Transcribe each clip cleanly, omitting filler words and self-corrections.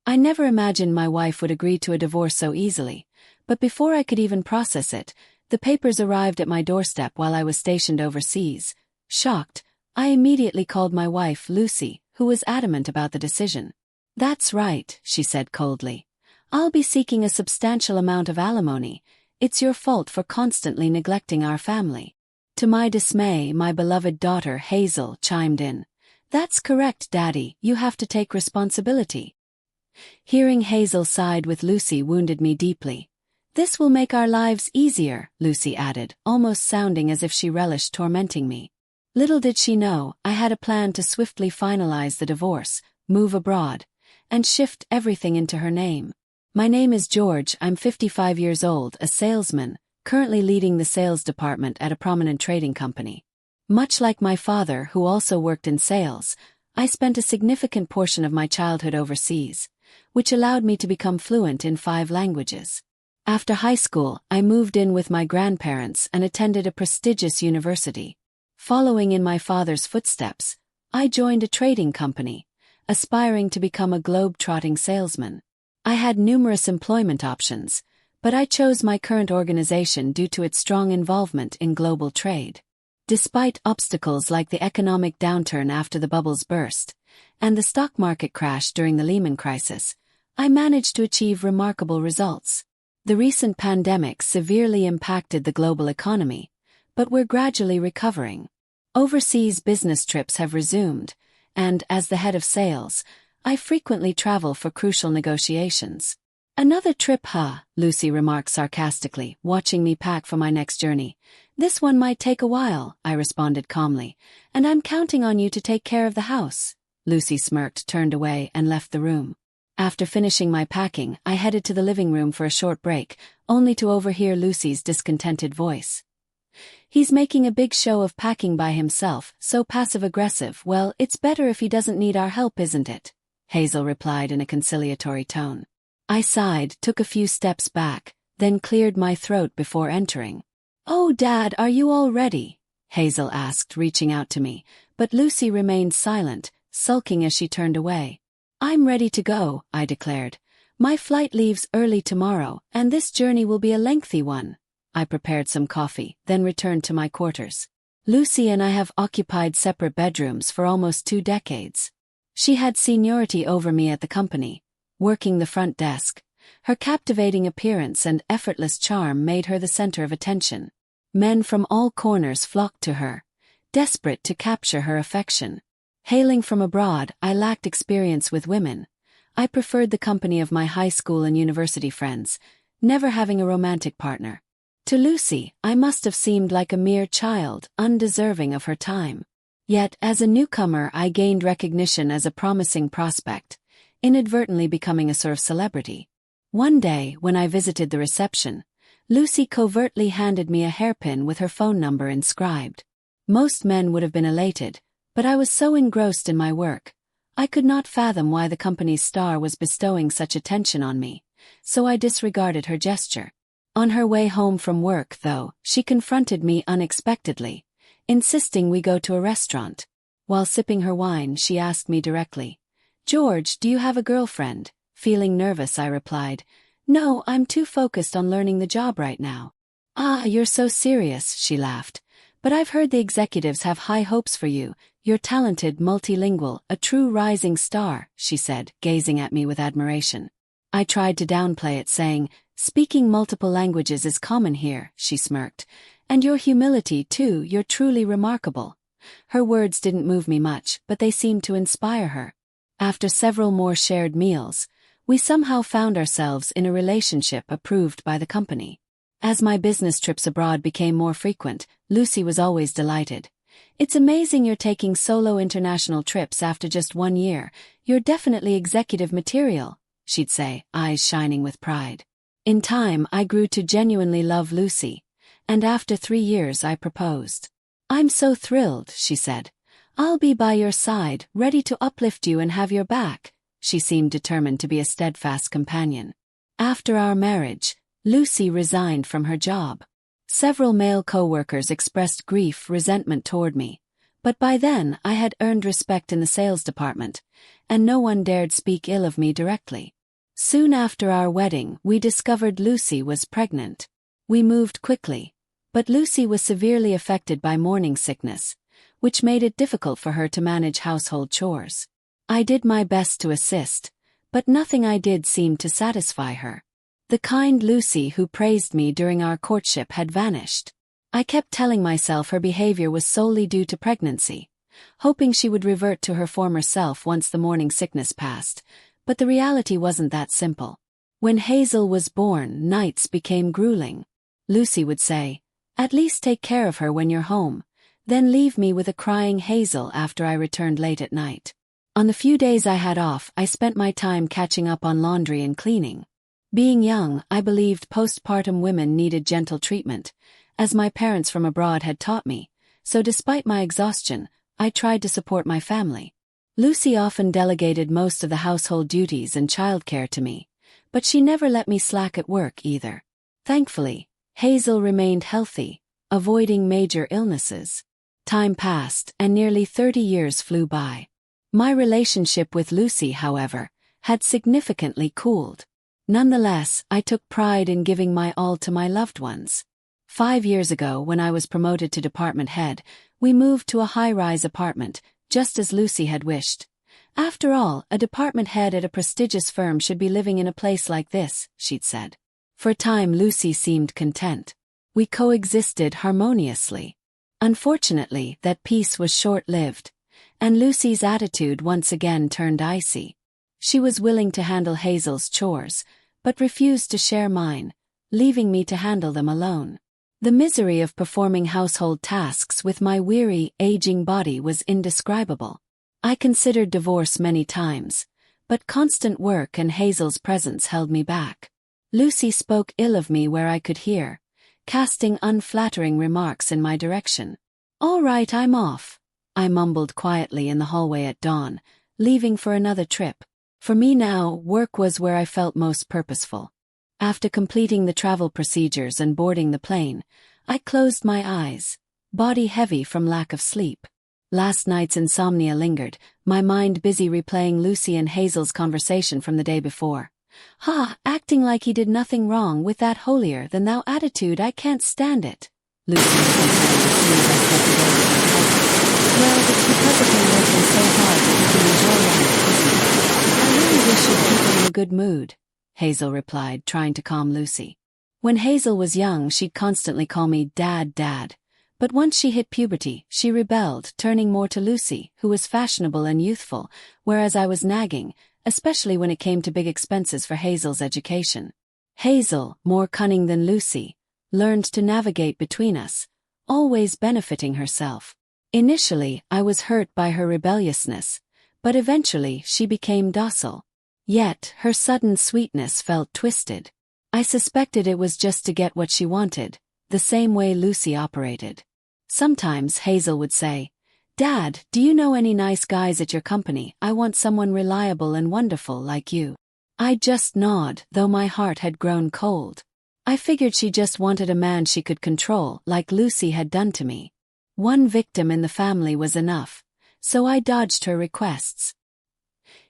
I never imagined my wife would agree to a divorce so easily, but before I could even process it, the papers arrived at my doorstep while I was stationed overseas. Shocked, I immediately called my wife, Lucy, who was adamant about the decision. "That's right," she said coldly. "I'll be seeking a substantial amount of alimony. It's your fault for constantly neglecting our family." To my dismay, my beloved daughter Hazel chimed in. "That's correct, Daddy, you have to take responsibility." Hearing Hazel side with Lucy wounded me deeply. "This will make our lives easier," Lucy added, almost sounding as if she relished tormenting me. Little did she know, I had a plan to swiftly finalize the divorce, move abroad, and shift everything into her name. My name is George, I'm 55 years old, a salesman, currently leading the sales department at a prominent trading company. Much like my father, who also worked in sales, I spent a significant portion of my childhood overseas, which allowed me to become fluent in 5 languages. After high school, I moved in with my grandparents and attended a prestigious university. Following in my father's footsteps, I joined a trading company, aspiring to become a globe-trotting salesman. I had numerous employment options, but I chose my current organization due to its strong involvement in global trade. Despite obstacles like the economic downturn after the bubbles burst, and the stock market crash during the Lehman crisis, I managed to achieve remarkable results. The recent pandemic severely impacted the global economy, but we're gradually recovering. Overseas business trips have resumed, and as the head of sales, I frequently travel for crucial negotiations. "Another trip, huh?" Lucy remarked sarcastically, watching me pack for my next journey. "This one might take a while," I responded calmly, "and I'm counting on you to take care of the house." Lucy smirked, turned away, and left the room. After finishing my packing, I headed to the living room for a short break, only to overhear Lucy's discontented voice. "He's making a big show of packing by himself, so passive-aggressive. Well, it's better if he doesn't need our help, isn't it?" Hazel replied in a conciliatory tone. I sighed, took a few steps back, then cleared my throat before entering. "Oh, Dad, are you all ready?" Hazel asked, reaching out to me, but Lucy remained silent, sulking as she turned away. "I'm ready to go," I declared. "My flight leaves early tomorrow, and this journey will be a lengthy one." I prepared some coffee, then returned to my quarters. Lucy and I have occupied separate bedrooms for almost 2 decades. She had seniority over me at the company, working the front desk. Her captivating appearance and effortless charm made her the center of attention. Men from all corners flocked to her, desperate to capture her affection. Hailing from abroad, I lacked experience with women. I preferred the company of my high school and university friends, never having a romantic partner. To Lucy, I must have seemed like a mere child, undeserving of her time. Yet, as a newcomer, I gained recognition as a promising prospect, inadvertently becoming a sort of celebrity. One day, when I visited the reception, Lucy covertly handed me a hairpin with her phone number inscribed. Most men would have been elated, but I was so engrossed in my work. I could not fathom why the company's star was bestowing such attention on me, so I disregarded her gesture. On her way home from work, though, she confronted me unexpectedly, insisting we go to a restaurant. While sipping her wine, she asked me directly, "George, do you have a girlfriend?" Feeling nervous, I replied, "No, I'm too focused on learning the job right now." "Ah, you're so serious," she laughed. "But I've heard the executives have high hopes for you. You're talented, multilingual, a true rising star," she said, gazing at me with admiration. I tried to downplay it, saying, "Speaking multiple languages is common here," she smirked. "And your humility, too, you're truly remarkable." Her words didn't move me much, but they seemed to inspire her. After several more shared meals, we somehow found ourselves in a relationship approved by the company. As my business trips abroad became more frequent, Lucy was always delighted. "It's amazing you're taking solo international trips after just 1 year. You're definitely executive material," she'd say, eyes shining with pride. In time, I grew to genuinely love Lucy, and after 3 years I proposed. "I'm so thrilled," she said. "I'll be by your side, ready to uplift you and have your back." She seemed determined to be a steadfast companion. After our marriage, Lucy resigned from her job. Several male co-workers expressed resentment toward me, but by then I had earned respect in the sales department, and no one dared speak ill of me directly. Soon after our wedding, we discovered Lucy was pregnant. We moved quickly, but Lucy was severely affected by morning sickness, which made it difficult for her to manage household chores. I did my best to assist, but nothing I did seemed to satisfy her. The kind Lucy who praised me during our courtship had vanished. I kept telling myself her behavior was solely due to pregnancy, hoping she would revert to her former self once the morning sickness passed, but the reality wasn't that simple. When Hazel was born, nights became grueling. Lucy would say, "At least take care of her when you're home," then leave me with a crying Hazel after I returned late at night. On the few days I had off, I spent my time catching up on laundry and cleaning. Being young, I believed postpartum women needed gentle treatment, as my parents from abroad had taught me, so despite my exhaustion, I tried to support my family. Lucy often delegated most of the household duties and childcare to me, but she never let me slack at work either. Thankfully, Hazel remained healthy, avoiding major illnesses. Time passed, and nearly 30 years flew by. My relationship with Lucy, however, had significantly cooled. Nonetheless, I took pride in giving my all to my loved ones. 5 years ago, when I was promoted to department head, we moved to a high-rise apartment, just as Lucy had wished. After all, a department head at a prestigious firm should be living in a place like this, she'd said. For a time, Lucy seemed content. We coexisted harmoniously. Unfortunately, that peace was short-lived, and Lucy's attitude once again turned icy. She was willing to handle Hazel's chores, but refused to share mine, leaving me to handle them alone. The misery of performing household tasks with my weary, aging body was indescribable. I considered divorce many times, but constant work and Hazel's presence held me back. Lucy spoke ill of me where I could hear, casting unflattering remarks in my direction. "All right, I'm off," I mumbled quietly in the hallway at dawn, leaving for another trip. For me now, work was where I felt most purposeful. After completing the travel procedures and boarding the plane, I closed my eyes, body heavy from lack of sleep. Last night's insomnia lingered, my mind busy replaying Lucy and Hazel's conversation from the day before. Acting like he did nothing wrong with that holier-than-thou attitude, I can't stand it," Lucy was complaining as soon as I stepped away. "Well, it's because of him working so hard that you can enjoy life, isn't it? I really wish you'd keep him in a good mood," Hazel replied, trying to calm Lucy. When Hazel was young, she'd constantly call me Dad, Dad. But once she hit puberty, she rebelled, turning more to Lucy, who was fashionable and youthful, whereas I was nagging, especially when it came to big expenses for Hazel's education. Hazel, more cunning than Lucy, learned to navigate between us, always benefiting herself. Initially, I was hurt by her rebelliousness, but eventually she became docile. Yet, her sudden sweetness felt twisted. I suspected it was just to get what she wanted, the same way Lucy operated. Sometimes Hazel would say, "Dad, do you know any nice guys at your company? I want someone reliable and wonderful like you." I'd just nod, though my heart had grown cold. I figured she just wanted a man she could control, like Lucy had done to me. One victim in the family was enough, so I dodged her requests.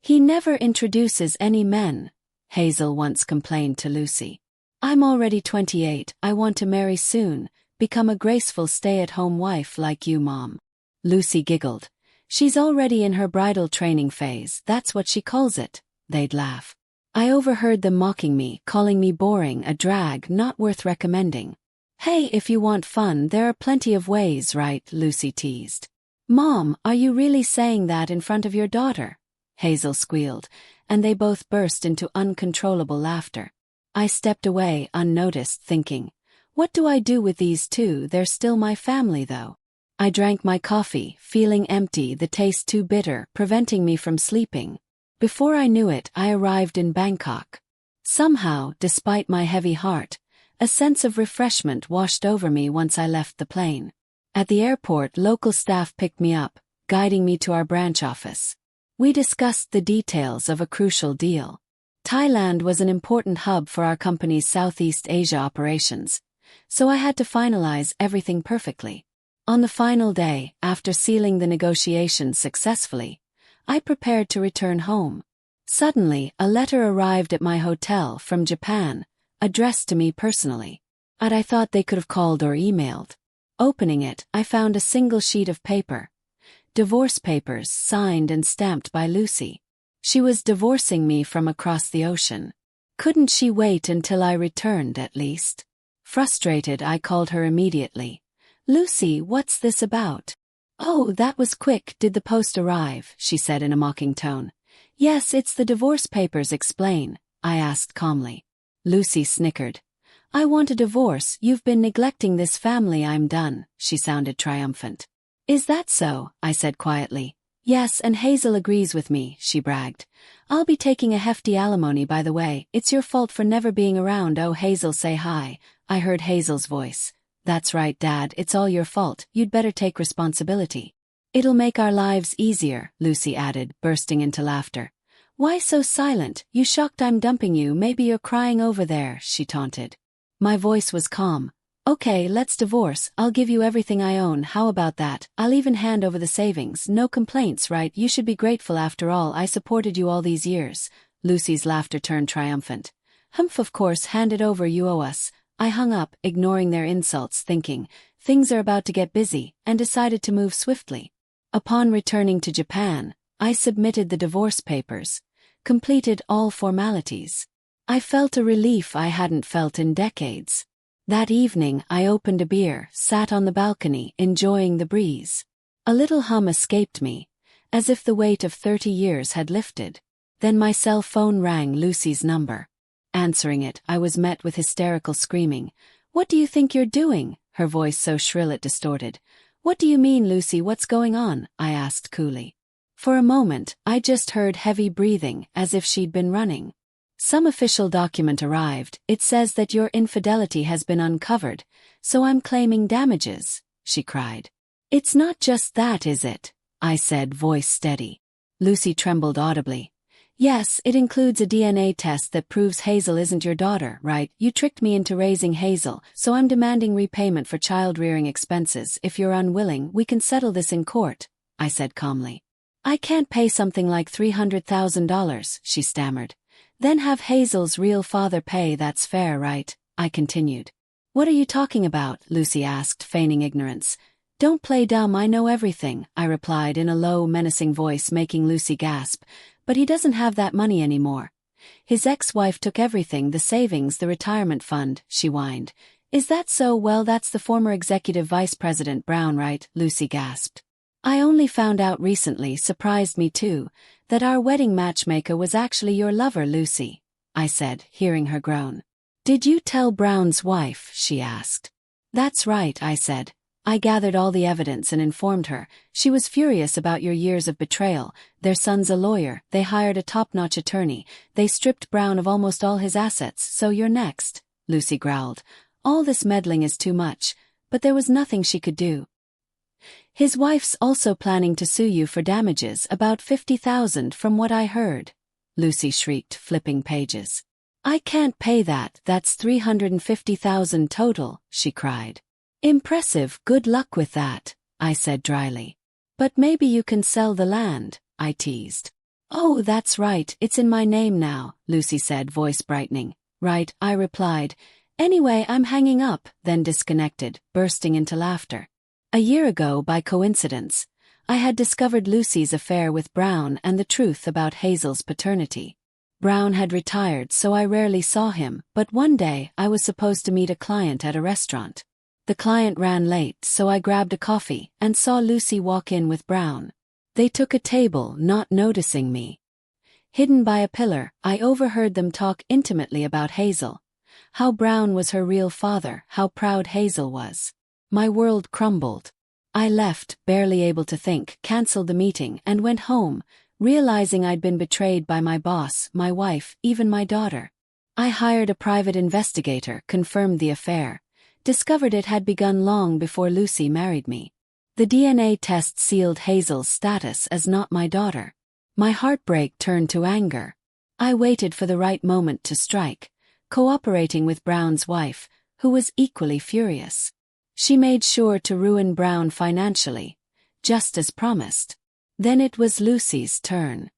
"He never introduces any men," Hazel once complained to Lucy. "I'm already 28, I want to marry soon, become a graceful stay-at-home wife like you, Mom." Lucy giggled. "She's already in her bridal training phase, that's what she calls it," they'd laugh. I overheard them mocking me, calling me boring, a drag, not worth recommending. "Hey, if you want fun, there are plenty of ways, right?" Lucy teased. "Mom, are you really saying that in front of your daughter?" Hazel squealed, and they both burst into uncontrollable laughter. I stepped away unnoticed, thinking, what do I do with these two? They're still my family, though. I drank my coffee, feeling empty, the taste too bitter, preventing me from sleeping. Before I knew it, I arrived in Bangkok. Somehow, despite my heavy heart, a sense of refreshment washed over me once I left the plane. At the airport, local staff picked me up, guiding me to our branch office. We discussed the details of a crucial deal. Thailand was an important hub for our company's Southeast Asia operations, so I had to finalize everything perfectly. On the final day, after sealing the negotiations successfully, I prepared to return home. Suddenly, a letter arrived at my hotel from Japan, addressed to me personally. I thought they could have called or emailed. Opening it, I found a single sheet of paper. Divorce papers, signed and stamped by Lucy. She was divorcing me from across the ocean. Couldn't she wait until I returned, at least? Frustrated, I called her immediately. Lucy, what's this about? Oh, that was quick. Did the post arrive? She said in a mocking tone. Yes, it's the divorce papers. Explain, I asked calmly. Lucy snickered. I want a divorce. You've been neglecting this family. I'm done, she sounded triumphant. Is that so? I said quietly. Yes, and Hazel agrees with me, she bragged. I'll be taking a hefty alimony, by the way. It's your fault for never being around. Oh, Hazel, say hi. I heard Hazel's voice. That's right, Dad, it's all your fault. You'd better take responsibility. It'll make our lives easier, Lucy added, bursting into laughter. Why so silent? You shocked I'm dumping you? Maybe you're crying over there, she taunted. My voice was calm. Okay, let's divorce. I'll give you everything I own. How about that? I'll even hand over the savings. No complaints, right? You should be grateful. After all, I supported you all these years. Lucy's laughter turned triumphant. Humph, of course, hand it over. You owe us. I hung up, ignoring their insults, thinking, things are about to get busy, and decided to move swiftly. Upon returning to Japan, I submitted the divorce papers, completed all formalities. I felt a relief I hadn't felt in decades. That evening, I opened a beer, sat on the balcony, enjoying the breeze. A little hum escaped me, as if the weight of 30 years had lifted. Then my cell phone rang. Lucy's number. Answering it, I was met with hysterical screaming. What do you think you're doing? Her voice so shrill it distorted. What do you mean, Lucy? What's going on? I asked coolly. For a moment, I just heard heavy breathing, as if she'd been running. Some official document arrived. It says that your infidelity has been uncovered, so I'm claiming damages, she cried. It's not just that, is it? I said, voice steady. Lucy trembled audibly. Yes, it includes a DNA test that proves Hazel isn't your daughter, right? You tricked me into raising Hazel, so I'm demanding repayment for child-rearing expenses. If you're unwilling, we can settle this in court, I said calmly. I can't pay something like $300,000, she stammered. Then have Hazel's real father pay. That's fair, right? I continued. What are you talking about? Lucy asked, feigning ignorance. Don't play dumb, I know everything, I replied in a low, menacing voice, making Lucy gasp. But he doesn't have that money anymore. His ex-wife took everything, the savings, the retirement fund, she whined. Is that so? Well, that's the former executive vice president Brown, right? Lucy gasped. I only found out recently, surprised me too, that our wedding matchmaker was actually your lover, Lucy, I said, hearing her groan. Did you tell Brown's wife? She asked. That's right, I said. I gathered all the evidence and informed her. She was furious about your years of betrayal. Their son's a lawyer. They hired a top-notch attorney. They stripped Brown of almost all his assets. So you're next, Lucy growled. All this meddling is too much, but there was nothing she could do. His wife's also planning to sue you for damages, about $50,000 from what I heard. Lucy shrieked, flipping pages. I can't pay that. That's $350,000 total, she cried. Impressive, good luck with that, I said dryly. But maybe you can sell the land, I teased. Oh, that's right, it's in my name now, Lucy said, voice brightening. Right, I replied. Anyway, I'm hanging up, then disconnected, bursting into laughter. A year ago, by coincidence, I had discovered Lucy's affair with Brown and the truth about Hazel's paternity. Brown had retired, so I rarely saw him, but one day I was supposed to meet a client at a restaurant. The client ran late, so I grabbed a coffee and saw Lucy walk in with Brown. They took a table, not noticing me. Hidden by a pillar, I overheard them talk intimately about Hazel. How Brown was her real father, how proud Hazel was. My world crumbled. I left, barely able to think, canceled the meeting, and went home, realizing I'd been betrayed by my boss, my wife, even my daughter. I hired a private investigator, confirmed the affair. Discovered it had begun long before Lucy married me. The DNA test sealed Hazel's status as not my daughter. My heartbreak turned to anger. I waited for the right moment to strike, cooperating with Brown's wife, who was equally furious. She made sure to ruin Brown financially, just as promised. Then it was Lucy's turn.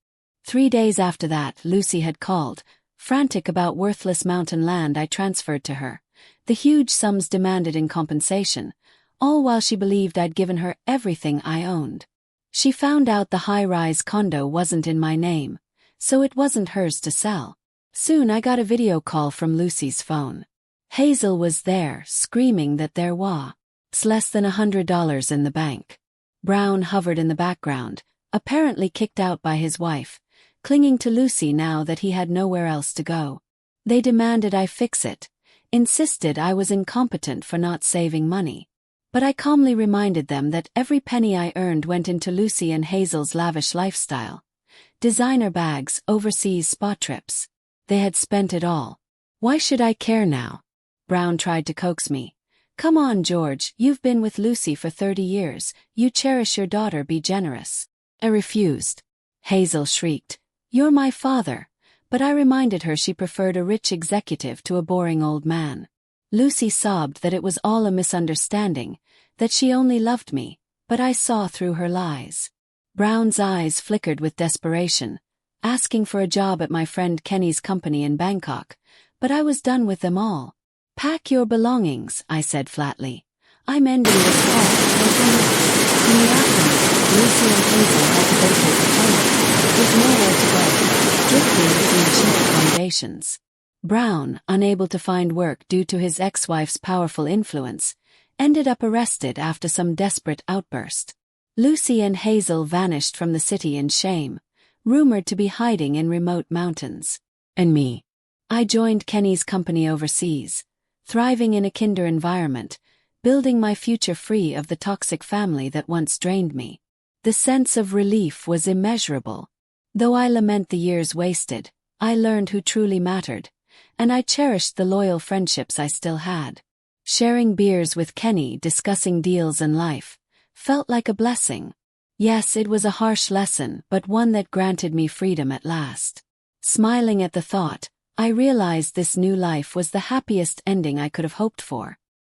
3 days after that, Lucy had called, frantic about worthless mountain land I transferred to her, the huge sums demanded in compensation, all while she believed I'd given her everything I owned. She found out the high-rise condo wasn't in my name, so it wasn't hers to sell. Soon I got a video call from Lucy's phone. Hazel was there, screaming that there was less than $100 in the bank. Brown hovered in the background, apparently kicked out by his wife, clinging to Lucy now that he had nowhere else to go. They demanded I fix it, insisted I was incompetent for not saving money. But I calmly reminded them that every penny I earned went into Lucy and Hazel's lavish lifestyle. Designer bags, overseas spa trips. They had spent it all. Why should I care now? Brown tried to coax me. Come on, George, you've been with Lucy for 30 years, you cherish your daughter, be generous. I refused. Hazel shrieked, "You're my father," but I reminded her she preferred a rich executive to a boring old man. Lucy sobbed that it was all a misunderstanding, that she only loved me, but I saw through her lies. Brown's eyes flickered with desperation, asking for a job at my friend Kenny's company in Bangkok, but I was done with them all. "Pack your belongings," I said flatly. "I'm ending this call." In the afternoon, Lucy and Hazel had to vacate the home. With nowhere to go, drifting between cheap accommodations. Brown, unable to find work due to his ex-wife's powerful influence, ended up arrested after some desperate outburst. Lucy and Hazel vanished from the city in shame, rumored to be hiding in remote mountains. And me. I joined Kenny's company overseas, thriving in a kinder environment, building my future free of the toxic family that once drained me. The sense of relief was immeasurable. Though I lament the years wasted, I learned who truly mattered, and I cherished the loyal friendships I still had. Sharing beers with Kenny, discussing deals and life, felt like a blessing. Yes, it was a harsh lesson, but one that granted me freedom at last. Smiling at the thought, I realized this new life was the happiest ending I could have hoped for.